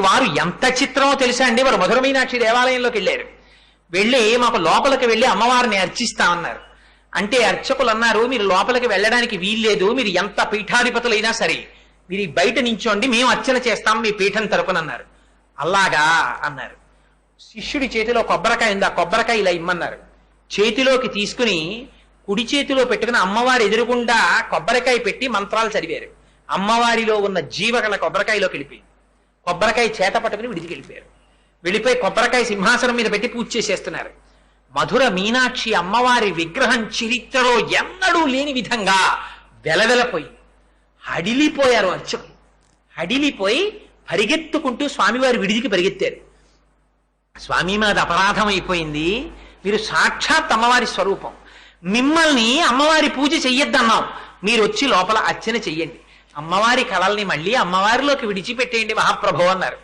వారు ఎంత చిత్రమో తెలుసా అండి. వారు మధుర మీనాక్షి దేవాలయంలోకి వెళ్ళారు. వెళ్ళి మాకు లోపలికి వెళ్ళి అమ్మవారిని అర్చిస్తామన్నారు. అంటే అర్చకులు అన్నారు, మీరు లోపలికి వెళ్ళడానికి వీల్లేదు, మీరు ఎంత పీఠాధిపతులైనా సరే మీరు బయట నించోండి, మేము అర్చన చేస్తాం మీ పీఠం తరపునన్నారు. అలాగా అన్నారు. శిష్యుడి చేతిలో కొబ్బరికాయ ఉంది, ఆ కొబ్బరికాయ ఇలా ఇమ్మన్నారు. చేతిలోకి తీసుకుని కుడి చేతిలో పెట్టుకుని అమ్మవారి ఎదురుగుండా కొబ్బరికాయ పెట్టి మంత్రాలు చదివారు. అమ్మవారిలో ఉన్న జీవగల కొబ్బరికాయలోకి వెళ్ళిపోయింది. కొబ్బరికాయ చేత పట్టుకుని విడిచి వెళ్ళిపోయారు. వెళ్ళిపోయి కొబ్బరికాయ సింహాసనం మీద పెట్టి పూజ చేసేస్తున్నారు. మధుర మీనాక్షి అమ్మవారి విగ్రహం చరిత్రలో ఎన్నడూ లేని విధంగా వెలవెలపోయి హడిలిపోయారు అర్చకులు. హడిలిపోయి పరిగెత్తుకుంటూ స్వామివారి విడిదికి పరిగెత్తారు. స్వామి మాది అపరాధం అయిపోయింది, మీరు సాక్షాత్ అమ్మవారి స్వరూపం, మిమ్మల్ని అమ్మవారి పూజ చెయ్యొద్దన్నాం, మీరు వచ్చి లోపల అర్చన చెయ్యండి, అమ్మవారి కళల్ని మళ్ళీ అమ్మవారిలోకి విడిచిపెట్టేయండి మహాప్రభు అన్నారు.